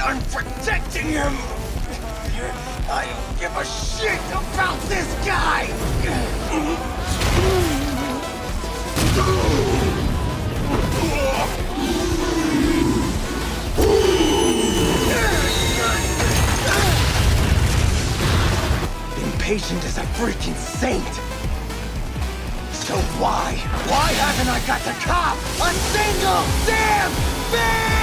I'm protecting him! I don't give a shit about this guy! Impatient as a freaking saint! So why haven't I got to cop a single damn thing?!